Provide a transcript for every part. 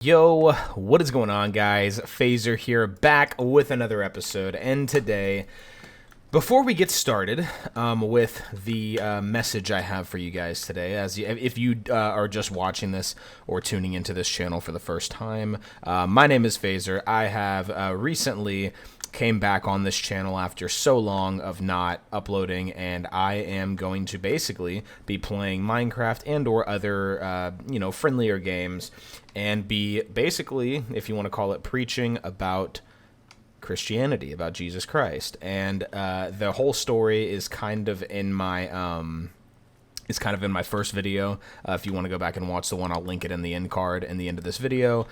Yo, what is going on, guys? Phaser here, back with another episode. And today, before we get started with the message I have for you guys today, if you are just watching this or tuning into this channel for the first time, my name is Phaser. I have recently came back on this channel after so long of not uploading, and I am going to basically be playing Minecraft and or other friendlier games, and be basically, if you want to call it, preaching about Christianity, about Jesus Christ. And the whole story is kind of in my first video. If you want to go back and watch the one, I'll link it in the end card in the end of this video,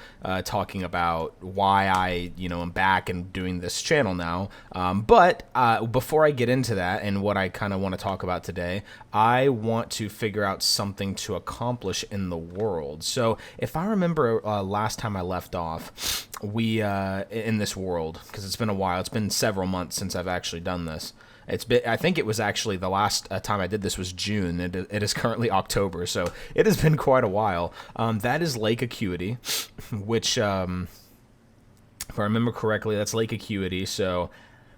talking about why I, am back and doing this channel now. But before I get into that and what I kind of want to talk about today, I want to figure out something to accomplish in the world. So if I remember last time I left off, we in this world, because it's been a while, it's been several months since I've actually done this. I think it was actually the last time I did this was June. It is currently October, so it has been quite a while. That is Lake Acuity, which, if I remember correctly, that's Lake Acuity. So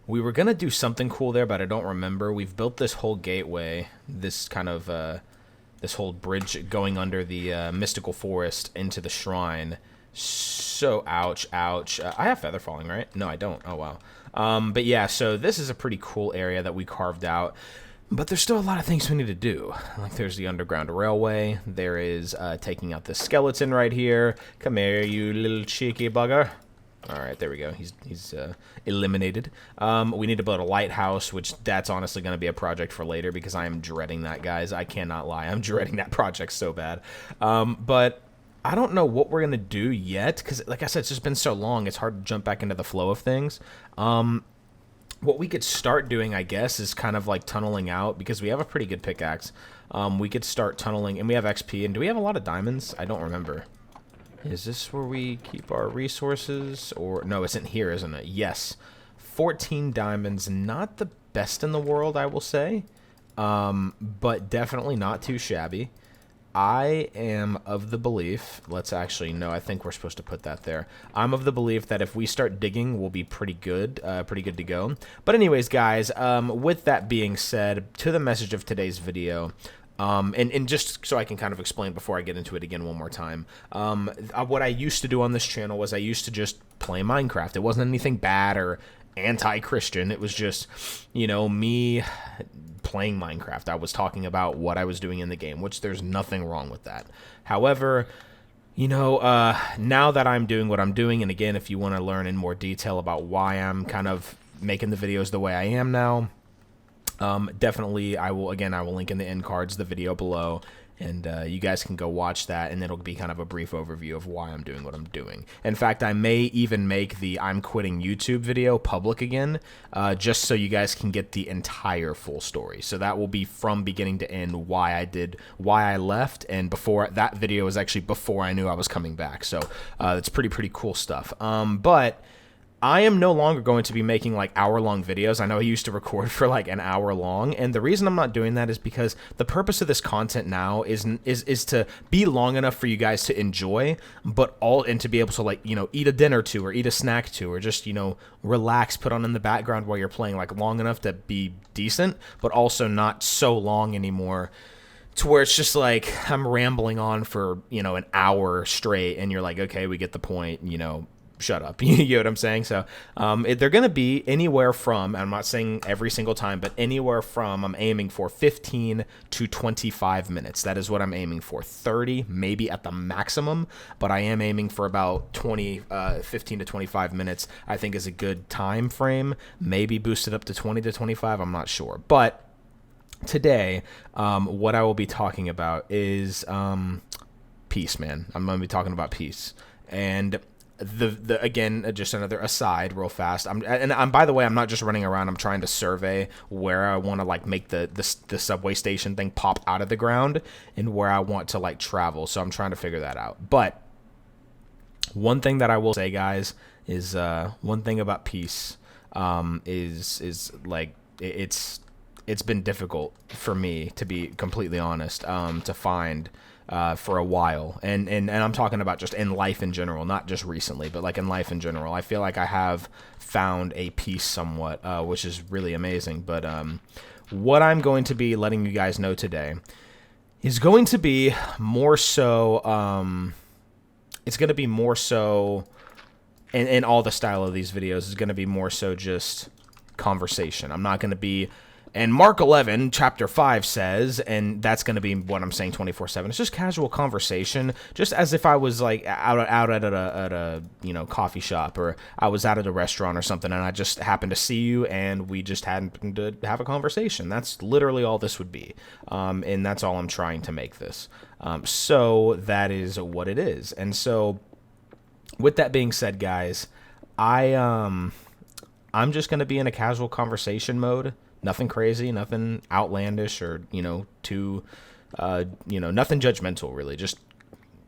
we were going to do something cool there, but I don't remember. We've built this whole gateway, this kind of, this whole bridge going under the mystical forest into the shrine. So, ouch. I have feather falling, right? No, I don't. Oh, wow. But yeah, so this is a pretty cool area that we carved out, but there's still a lot of things we need to do. Like, there's the underground railway. There is taking out the skeleton right here. Come here, you little cheeky bugger. All right, there we go. He's eliminated. We need to build a lighthouse, which that's honestly going to be a project for later, because I am dreading that, guys. I cannot lie. I'm dreading that project so bad. But I don't know what we're going to do yet, because, like I said, it's just been so long, it's hard to jump back into the flow of things. What we could start doing, I guess, is kind of like tunneling out, because we have a pretty good pickaxe. We could start tunneling, and we have XP, and do we have a lot of diamonds? I don't remember. Is this where we keep our resources? Or no, it's in here, isn't it? Yes. 14 diamonds, not the best in the world, I will say, but definitely not too shabby. I am of the belief, I think we're supposed to put that there. I'm of the belief that if we start digging, we'll be pretty good to go. But anyways, guys, with that being said, to the message of today's video, and just so I can kind of explain before I get into it again one more time, what I used to do on this channel was I used to just play Minecraft. It wasn't anything bad or anti-Christian. It was just, me playing Minecraft. I was talking about what I was doing in the game, which there's nothing wrong with that. However, now that I'm doing what I'm doing, and again, if you want to learn in more detail about why I'm kind of making the videos the way I am now, definitely I will link in the end cards the video below, and you guys can go watch that, and it'll be kind of a brief overview of why I'm doing what I'm doing. In fact, I may even make the I'm quitting YouTube video public again, just so you guys can get the entire full story. So that will be from beginning to end why I left, and before that video was actually before I knew I was coming back. So it's pretty cool stuff. But I am no longer going to be making like hour-long videos. I know I used to record for like an hour long, and the reason I'm not doing that is because the purpose of this content now is to be long enough for you guys to enjoy, and to be able to like, eat a dinner to, or eat a snack to, or just, relax, put on in the background while you're playing, like long enough to be decent, but also not so long anymore to where it's just like I'm rambling on for, an hour straight, and you're like, okay, we get the point, shut up. You know what I'm saying? So they're going to be anywhere from, I'm not saying every single time, but anywhere from, I'm aiming for 15 to 25 minutes. That is what I'm aiming for. 30 maybe at the maximum, but I am aiming for about 15 to 25 minutes, I think, is a good time frame. Maybe boosted up to 20 to 25, I'm not sure. But today, what I will be talking about is peace, man. I'm going to be talking about peace. And again, just another aside real fast. I'm by the way, I'm not just running around. I'm trying to survey where I want to like make the subway station thing pop out of the ground, and where I want to like travel. So I'm trying to figure that out. But one thing that I will say, guys, is one thing about peace is like it's it's been difficult for me, to be completely honest, to find for a while. And I'm talking about just in life in general, not just recently, but like in life in general. I feel like I have found a peace somewhat, which is really amazing. But what I'm going to be letting you guys know today is going to be more so, it's going to be more so, and all the style of these videos is going to be more so just conversation. I'm not going to be, and Mark 11 chapter 5 says, and that's going to be what I'm saying 24/7. It's just casual conversation, just as if I was like out at a coffee shop, or I was out at a restaurant or something, and I just happened to see you and we just happened to have a conversation. That's literally all this would be, and that's all I'm trying to make this. So that is what it is. And so with that being said, guys, I'm just going to be in a casual conversation mode. Nothing crazy, nothing outlandish, or, too, nothing judgmental, really. Just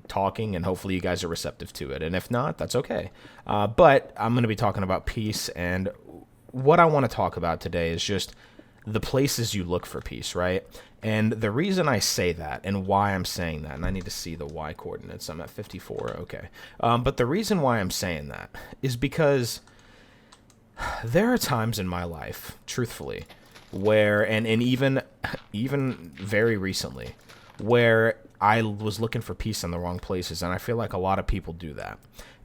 talking, and hopefully you guys are receptive to it. And if not, that's okay. But I'm going to be talking about peace, and what I want to talk about today is just the places you look for peace, right? And the reason I say that, and why I'm saying that, and I need to see the Y coordinates. I'm at 54, okay. But the reason why I'm saying that is because there are times in my life, truthfully, where, and even very recently, where I was looking for peace in the wrong places, and I feel like a lot of people do that.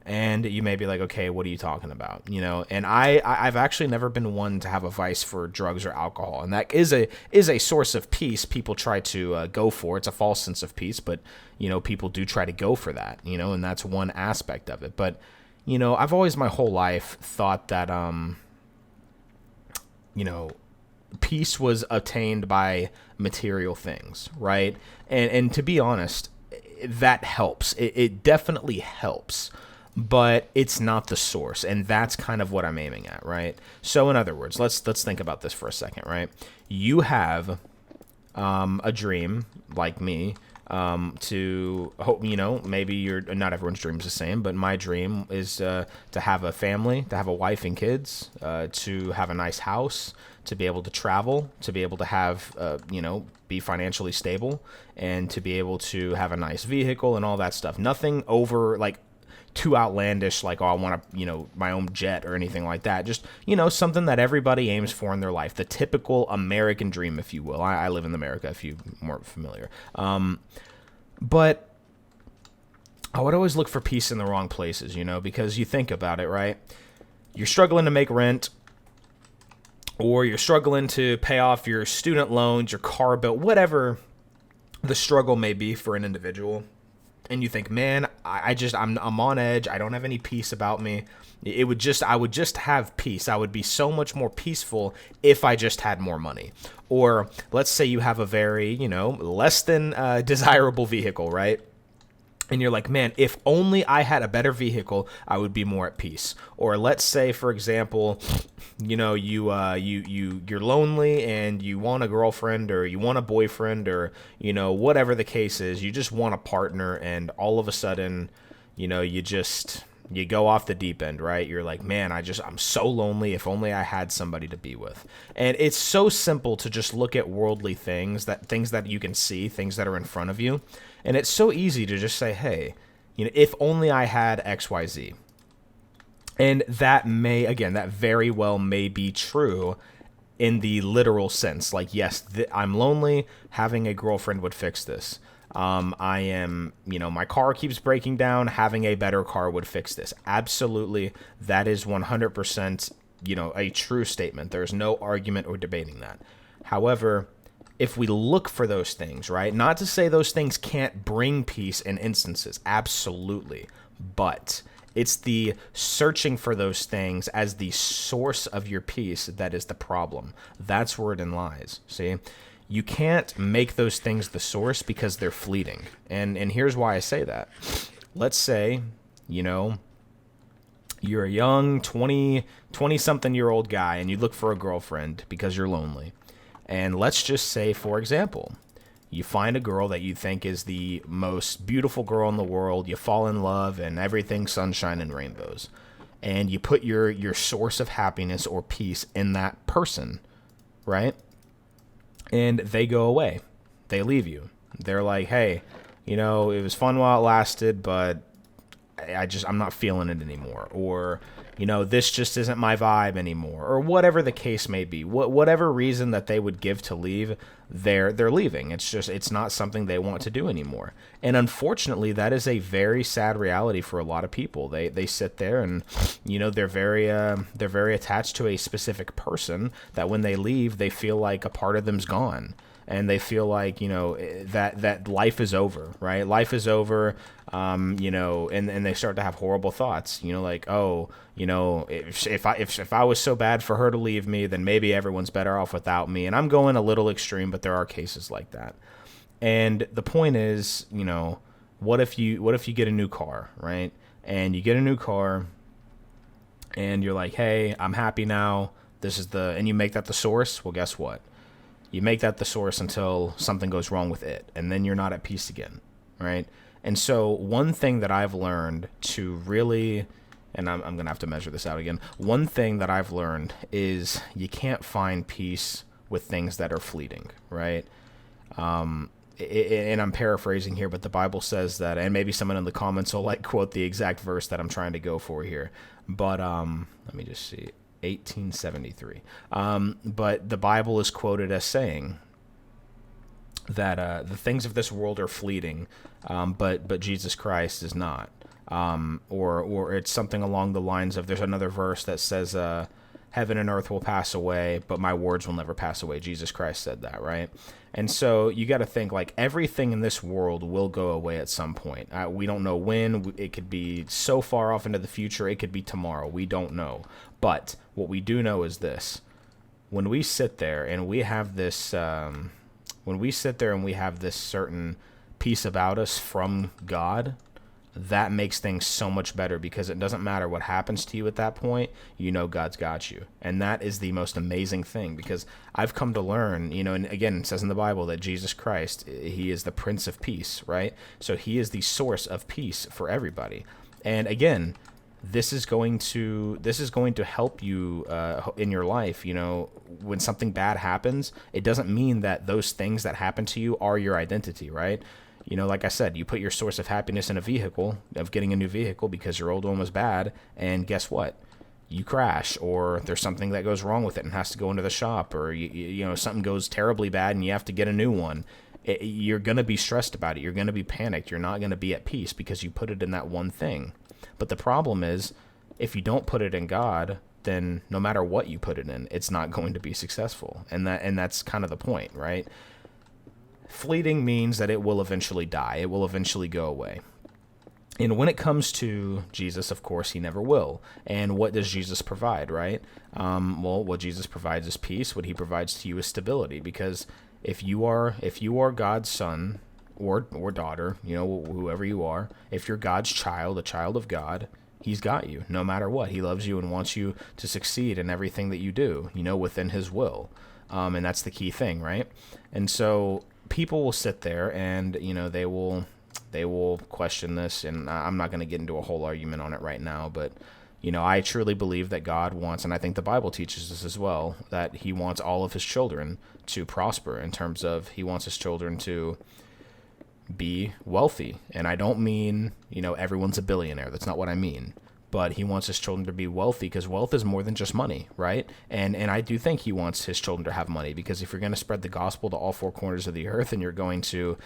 And you may be like, okay, what are you talking about? And I've actually never been one to have a vice for drugs or alcohol, and that is a source of peace people try to go for. It's a false sense of peace, but people do try to go for that, and that's one aspect of it. But I've always my whole life thought that peace was attained by material things, right? And to be honest, that helps. It definitely helps, but it's not the source, and that's kind of what I'm aiming at, right? So in other words, let's think about this for a second, right? You have a dream, like me, to hope, maybe not everyone's dream is the same, but my dream is to have a family, to have a wife and kids, to have a nice house, to be able to travel, to be able to have, be financially stable, and to be able to have a nice vehicle and all that stuff. Nothing over, like, too outlandish, like, oh, I want to, my own jet or anything like that. Just, something that everybody aims for in their life. The typical American dream, if you will. I live in America, if you weren't familiar. But I would always look for peace in the wrong places, because you think about it, right? You're struggling to make rent, or you're struggling to pay off your student loans, your car bill, whatever the struggle may be for an individual. And you think, man, I'm on edge. I don't have any peace about me. I would just have peace. I would be so much more peaceful if I just had more money. Or let's say you have a very, less than desirable vehicle, right? And you're like, man, if only I had a better vehicle, I would be more at peace. Or let's say, for example, you're lonely and you want a girlfriend, or you want a boyfriend, or whatever the case is. You just want a partner, and all of a sudden, you go off the deep end, right? You're like, man, I'm so lonely. If only I had somebody to be with. And it's so simple to just look at worldly things that you can see, things that are in front of you. And it's so easy to just say, hey, if only I had XYZ. And that very well may be true in the literal sense. Like, yes, I'm lonely. Having a girlfriend would fix this. I am, my car keeps breaking down. Having a better car would fix this. Absolutely. That is 100%, a true statement. There's no argument or debating that. However, if we look for those things, right? Not to say those things can't bring peace in instances. Absolutely. But it's the searching for those things as the source of your peace that is the problem. That's where it lies. See? You can't make those things the source because they're fleeting. And here's why I say that. Let's say, you're a young 20-something-year-old guy, and you look for a girlfriend because you're lonely. And let's just say, for example, you find a girl that you think is the most beautiful girl in the world. You fall in love, and everything's sunshine and rainbows. And you put your source of happiness or peace in that person, right? and they go away. They leave you. They're like, hey, it was fun while it lasted, but I'm not feeling it anymore. Or, this just isn't my vibe anymore. Or whatever the case may be. Whatever reason that they would give to leave, they're leaving. It's not something they want to do anymore. And unfortunately, that is a very sad reality for a lot of people. They sit there and, they're very attached to a specific person that when they leave, they feel like a part of them's gone. And they feel like, that life is over, right? Life is over, and they start to have horrible thoughts, like, oh, if I was so bad for her to leave me, then maybe everyone's better off without me. And I'm going a little extreme, but there are cases like that. And the point is, what if you get a new car, right? And you get a new car and you're like, hey, I'm happy now. And you make that the source. Well, guess what? You make that the source until something goes wrong with it, and then you're not at peace again, right? And so one thing that I've learned to really, and I'm going to have to measure this out again, one thing that I've learned is you can't find peace with things that are fleeting, right? And I'm paraphrasing here, but the Bible says that, and maybe someone in the comments will quote the exact verse that I'm trying to go for here, but let me just see. 1873. But the Bible is quoted as saying that the things of this world are fleeting, but Jesus Christ is not. Or it's something along the lines of, there's another verse that says, heaven and earth will pass away, but my words will never pass away. Jesus Christ said that, right? And so you got to think everything in this world will go away at some point. We don't know when. It could be so far off into the future. It could be tomorrow. We don't know. But what we do know is this: when we sit there and we have this, certain peace about us from God, that makes things so much better, because it doesn't matter what happens to you at that point, God's got you. And that is the most amazing thing, because I've come to learn, and again, it says in the Bible that Jesus Christ, he is the Prince of Peace, right? So he is the source of peace for everybody. And again, this is going to help you in your life. When something bad happens, it doesn't mean that those things that happen to you are your identity, right? Like I said, you put your source of happiness in a vehicle, of getting a new vehicle because your old one was bad, and guess what? You crash, or there's something that goes wrong with it and has to go into the shop, or something goes terribly bad and you have to get a new one. You're going to be stressed about it. You're going to be panicked. You're not going to be at peace because you put it in that one thing. But the problem is, if you don't put it in God, then no matter what you put it in, it's not going to be successful. And that's kind of the point, right? Fleeting means that it will eventually die. It will eventually go away. And when it comes to Jesus, of course, he never will. And what does Jesus provide, right? Well, what Jesus provides is peace. What he provides to you is stability. Because if you are God's son or daughter, whoever you are, if you're God's child, a child of God, he's got you no matter what. He loves you and wants you to succeed in everything that you do, within his will. And that's the key thing, right? And so people will sit there and, they will question this, and I'm not going to get into a whole argument on it right now, but, I truly believe that God wants, and I think the Bible teaches this as well, that he wants all of his children to prosper, in terms of he wants his children to be wealthy. And I don't mean, everyone's a billionaire. That's not what I mean. But he wants his children to be wealthy, because wealth is more than just money, right? And I do think he wants his children to have money, because if you're going to spread the gospel to all four corners of the earth, and you're going to,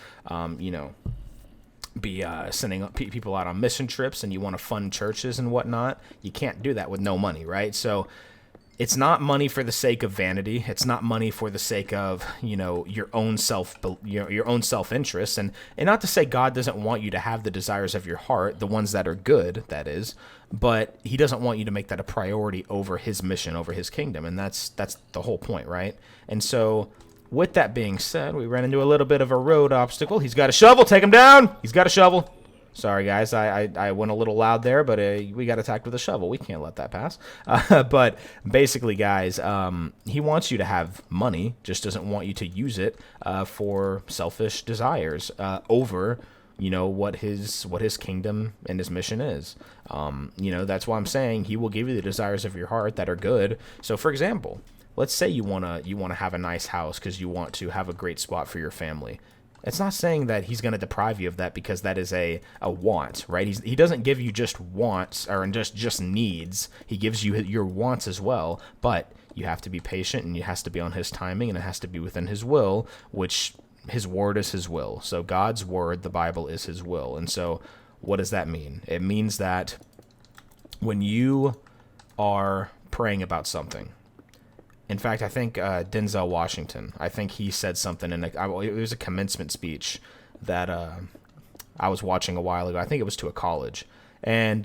be sending people out on mission trips, and you want to fund churches and whatnot, you can't do that with no money, right? So it's not money for the sake of vanity. It's not money for the sake of, your own self-interest. And not to say God doesn't want you to have the desires of your heart, the ones that are good, that is, but he doesn't want you to make that a priority over his mission, over his kingdom. And that's the whole point, right? And so with that being said, we ran into a little bit of a road obstacle. He's got a shovel. Take him down. He's got a shovel. Sorry, guys, I went a little loud there, but we got attacked with a shovel. We can't let that pass. But basically, guys, he wants you to have money, just doesn't want you to use it for selfish desires over, what his kingdom and his mission is. That's why I'm saying he will give you the desires of your heart that are good. So, for example, let's say you wanna have a nice house because you want to have a great spot for your family. It's not saying that he's going to deprive you of that because that is a want, right? He doesn't give you just wants or just needs. He gives you your wants as well, but you have to be patient and it has to be on his timing and it has to be within his will, which his word is his will. So God's word, the Bible, is his will. And so what does that mean? It means that when you are praying about something, in fact, I think Denzel Washington, I think he said something it was a commencement speech that I was watching a while ago. I think it was to a college. And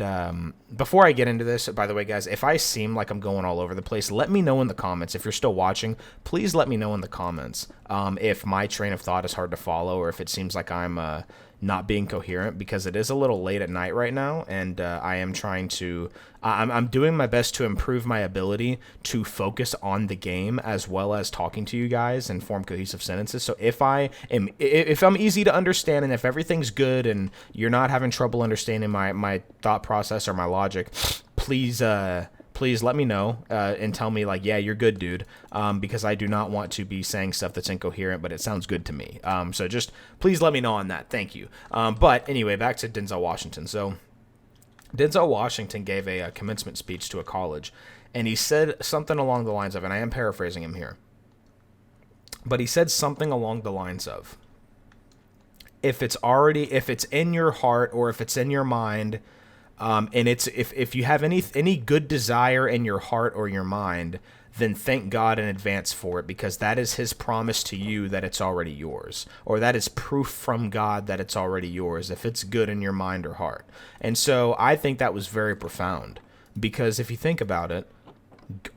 before I get into this, by the way, guys, if I seem like I'm going all over the place, let me know in the comments. If you're still watching, please let me know in the comments if my train of thought is hard to follow or if it seems like I'm not being coherent, because it is a little late at night right now, and I am trying to I'm doing my best to improve my ability to focus on the game as well as talking to you guys and form cohesive sentences. So if I'm easy to understand and if everything's good and you're not having trouble understanding my thought process or my logic, please let me know and tell me, like, yeah, you're good, dude, because I do not want to be saying stuff that's incoherent, but it sounds good to me. So just please let me know on that. Thank you. But anyway, back to Denzel Washington. So Denzel Washington gave a commencement speech to a college, and he said something along the lines of, and I am paraphrasing him here, but he said something along the lines of, if it's in your heart or if it's in your mind, and it's if you have any good desire in your heart or your mind, then thank God in advance for it, because that is his promise to you that it's already yours, or that is proof from God that it's already yours if it's good in your mind or heart. And so I think that was very profound, because if you think about it,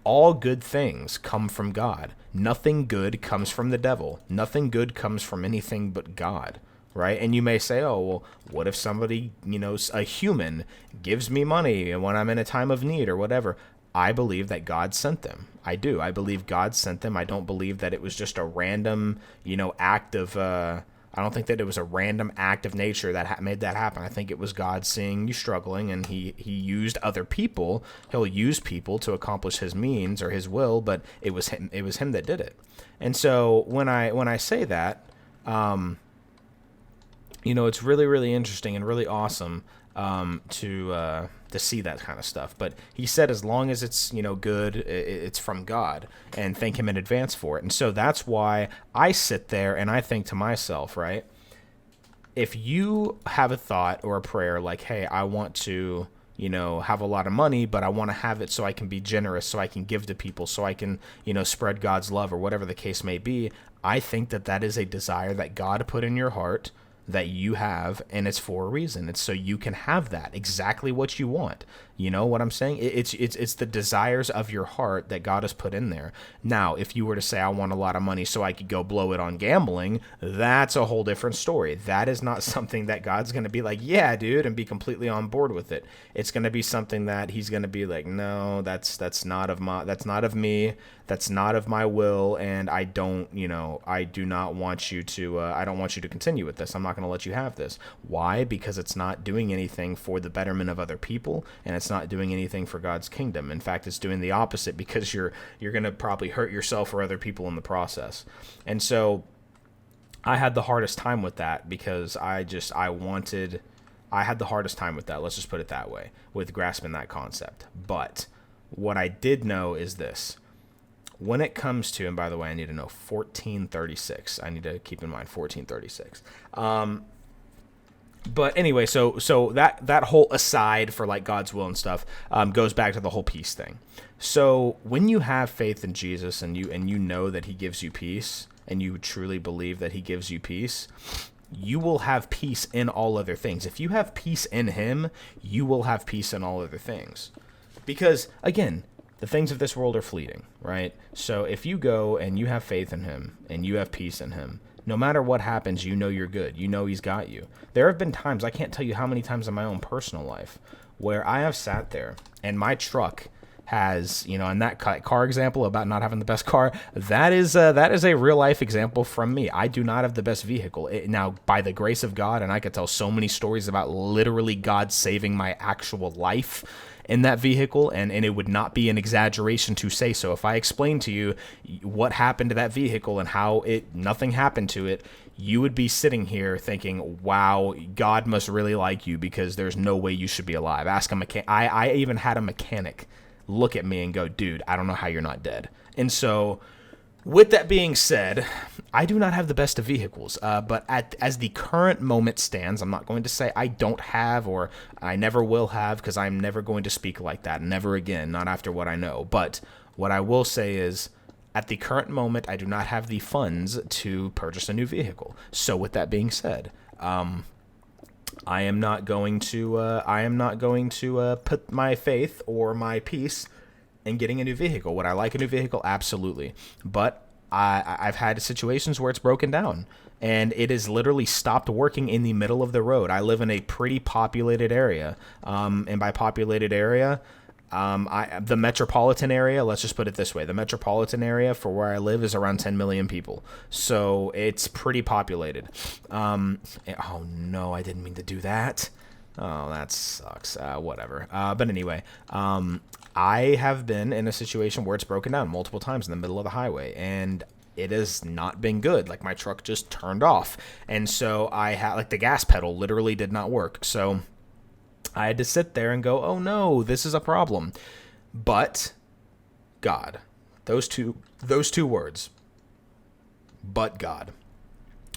all good things come from God. Nothing good comes from the devil. Nothing good comes from anything but God. Right? And you may say, oh, well, what if somebody, a human gives me money when I'm in a time of need or whatever? I believe that God sent them. I do. I believe God sent them. I don't believe that it was just a random, act of, I don't think that it was a random act of nature that made that happen. I think it was God seeing you struggling, and he used other people. He'll use people to accomplish his means or his will, but it was him that did it. And so when I say that, it's really, really interesting and really awesome to see that kind of stuff. But he said as long as it's, good, it's from God, and thank him in advance for it. And so that's why I sit there and I think to myself, right, if you have a thought or a prayer like, hey, I want to, have a lot of money, but I want to have it so I can be generous, so I can give to people, so I can, spread God's love or whatever the case may be, I think that is a desire that God put in your heart that you have, and it's for a reason. It's so you can have that exactly what you want. You know what I'm saying? It's the desires of your heart that God has put in there. Now, if you were to say, I want a lot of money so I could go blow it on gambling, that's a whole different story. That is not something that God's going to be like, yeah, dude, and be completely on board with it. It's going to be something that he's going to be like, no, that's not of me. That's not of my will. And I do not want you to, I don't want you to continue with this. I'm not going to let you have this. Why? Because it's not doing anything for the betterment of other people, and it's not doing anything for God's kingdom. In fact, it's doing the opposite, because you're going to probably hurt yourself or other people in the process. And so I had the hardest time with that, because I had the hardest time with that. Let's just put it that way, with grasping that concept. But what I did know is this. When it comes to, and by the way, I need to know 1436. I need to keep in mind 1436. But anyway, so that whole aside for like God's will and stuff goes back to the whole peace thing. So when you have faith in Jesus and you know that he gives you peace, and you truly believe that he gives you peace, you will have peace in all other things. If you have peace in him, you will have peace in all other things. Because again, the things of this world are fleeting, right? So if you go and you have faith in him and you have peace in him, no matter what happens, you know you're good. You know he's got you. There have been times, I can't tell you how many times in my own personal life, where I have sat there and my truck has, in that car example about not having the best car, that is a real life example from me. I do not have the best vehicle. Now, by the grace of God, and I could tell so many stories about literally God saving my actual life in that vehicle, and it would not be an exaggeration to say so. If I explain to you what happened to that vehicle and how nothing happened to it, you would be sitting here thinking, wow, God must really like you, because there's no way you should be alive. Ask a mechanic. I even had a mechanic look at me and go, dude, I don't know how you're not dead. And so with that being said, I do not have the best of vehicles, but as the current moment stands, I'm not going to say I don't have or I never will have, because I'm never going to speak like that. Never again, not after what I know. But what I will say is, at the current moment, I do not have the funds to purchase a new vehicle. So with that being said, I am not going to put my faith or my peace in getting a new vehicle. Would I like a new vehicle? Absolutely. But I've had situations where it's broken down and it has literally stopped working in the middle of the road. I live in a pretty populated area, and by populated area, the metropolitan area, let's just put it this way. The metropolitan area for where I live is around 10 million people. So it's pretty populated. Oh no, I didn't mean to do that. Oh, that sucks. Whatever. But anyway, I have been in a situation where it's broken down multiple times in the middle of the highway, and it has not been good. Like, my truck just turned off. And so I had, like, the gas pedal literally did not work. So I had to sit there and go, oh no, this is a problem. But God, those two words, but God,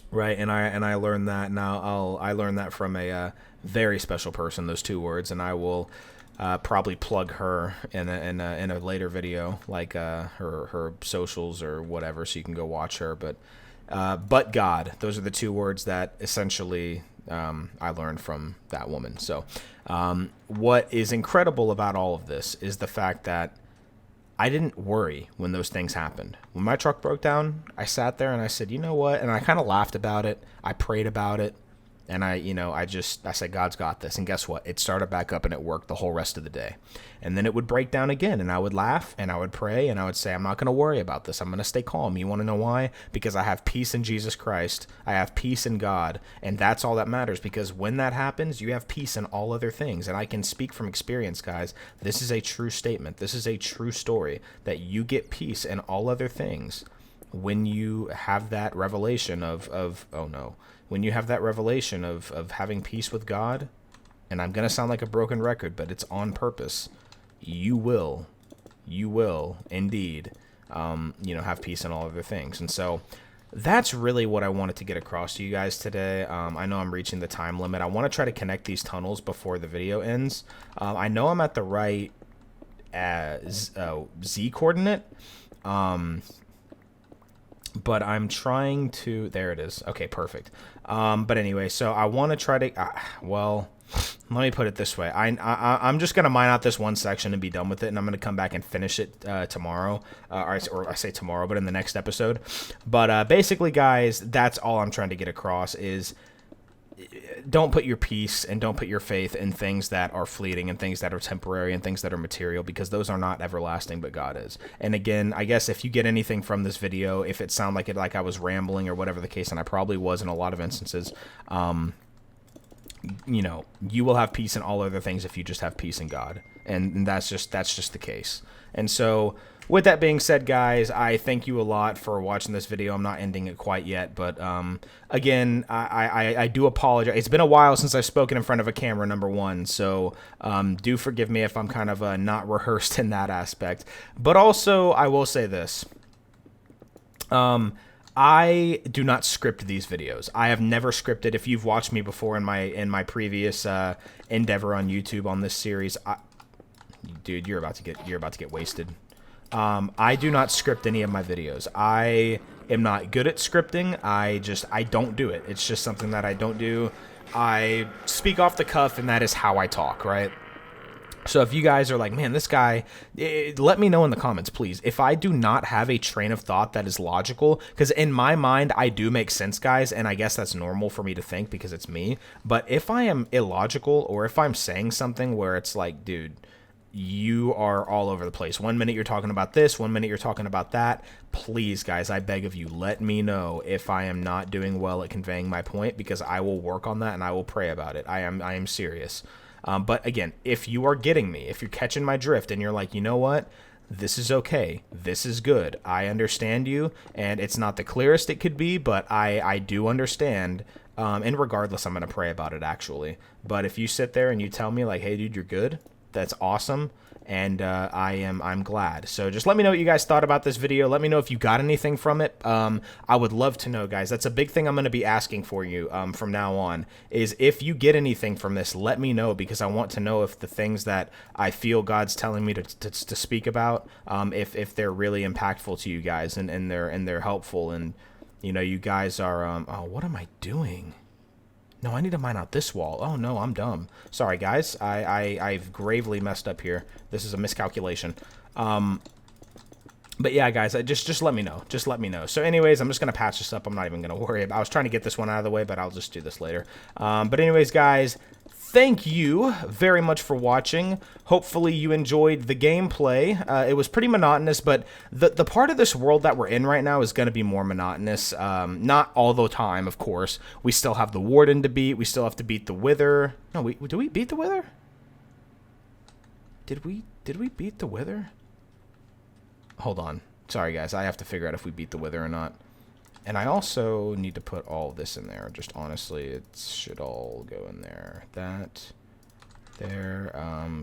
right? And I learned that. Now I learned that from a very special person, those two words, and I will probably plug her in a later video, like her socials or whatever, so you can go watch her. But God, those are the two words that essentially I learned from that woman. So what is incredible about all of this is the fact that I didn't worry when those things happened. When my truck broke down, I sat there and I said, you know what? And I kind of laughed about it. I prayed about it. And I said, God's got this. And guess what? It started back up and it worked the whole rest of the day. And then it would break down again, and I would laugh and I would pray and I would say, I'm not going to worry about this. I'm going to stay calm. You want to know why? Because I have peace in Jesus Christ. I have peace in God. And that's all that matters, because when that happens, you have peace in all other things. And I can speak from experience, guys. This is a true statement. This is a true story, that you get peace in all other things when you have that revelation of oh no, when you have that revelation of having peace with God. And I'm going to sound like a broken record, but it's on purpose. You will indeed, have peace in all other things. And so that's really what I wanted to get across to you guys today. I know I'm reaching the time limit. I want to try to connect these tunnels before the video ends. I know I'm at the right Z coordinate. But I'm trying to, there it is. Okay, perfect. But anyway, so I want to try to, let me put it this way. I'm just going to mine out this one section and be done with it, and I'm going to come back and finish it tomorrow, or I say tomorrow, but in the next episode. But basically, guys, that's all I'm trying to get across is, don't put your peace and don't put your faith in things that are fleeting and things that are temporary and things that are material, because those are not everlasting, but God is. And again, I guess if you get anything from this video, if it sounded like I was rambling or whatever the case, and I probably was in a lot of instances, you will have peace in all other things if you just have peace in God. And that's just the case. And so with that being said, guys, I thank you a lot for watching this video. I'm not ending it quite yet, but again, I do apologize. It's been a while since I've spoken in front of a camera, number one, so do forgive me if I'm kind of not rehearsed in that aspect. But also, I will say this. I do not script these videos. I have never scripted. If you've watched me before in my previous endeavor on YouTube on this series, dude, you're about to get wasted. I do not script any of my videos. I am not good at scripting. I don't do it. It's just something that I don't do. I speak off the cuff, and that is how I talk, right? So if you guys are like, man, this guy, let me know in the comments, please. If I do not have a train of thought that is logical, because in my mind, I do make sense, guys, and I guess that's normal for me to think because it's me. But if I am illogical, or if I'm saying something where it's like, dude, you are all over the place. 1 minute you're talking about this, 1 minute you're talking about that. Please, guys, I beg of you, let me know if I am not doing well at conveying my point, because I will work on that and I will pray about it. I am serious. But again, if you are getting me, if you're catching my drift and you're like, you know what? This is okay. This is good. I understand you, and it's not the clearest it could be, but I do understand. And regardless, I'm going to pray about it, actually. But if you sit there and you tell me, like, hey, dude, you're good, that's awesome, and I'm glad. So just let me know what you guys thought about this video. Let me know if you got anything from it. I would love to know, guys. That's a big thing I'm going to be asking for you from now on, is if you get anything from this, let me know, because I want to know if the things that I feel God's telling me to speak about, if they're really impactful to you guys, and they're helpful, and you know, you guys are oh, what am I doing? No, I need to mine out this wall. Oh, no, I'm dumb. Sorry, guys. I've gravely messed up here. This is a miscalculation. But yeah, guys, just let me know. Just let me know. So anyways, I'm just going to patch this up. I'm not even going to worry about it. I was trying to get this one out of the way, but I'll just do this later. But anyways, guys, thank you very much for watching. Hopefully you enjoyed the gameplay. It was pretty monotonous, but the part of this world that we're in right now is going to be more monotonous. Not all the time, of course. We still have the Warden to beat. We still have to beat the Wither. No, do we beat the Wither? Did we beat the Wither? Hold on. Sorry, guys. I have to figure out if we beat the Wither or not. And I also need to put all this in there. Just honestly, it should all go in there. That, there,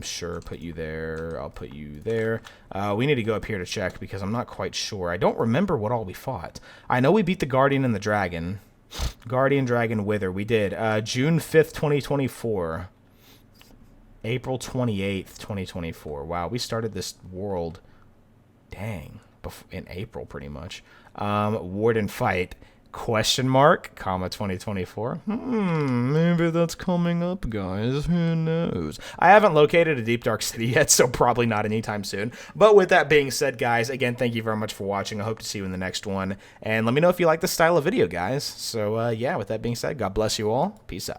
sure, put you there. I'll put you there. We need to go up here to check, because I'm not quite sure. I don't remember what all we fought. I know we beat the Guardian and the Dragon. Guardian, Dragon, Wither. We did. June 5th, 2024. April 28th, 2024. Wow, we started this world, dang, in April pretty much. Warden fight, question mark, comma, 2024. Maybe that's coming up, guys. Who knows? I haven't located a Deep Dark City yet, so probably not anytime soon. But with that being said, guys, again, thank you very much for watching. I hope to see you in the next one. And let me know if you like this style of video, guys. So, yeah, with that being said, God bless you all. Peace out.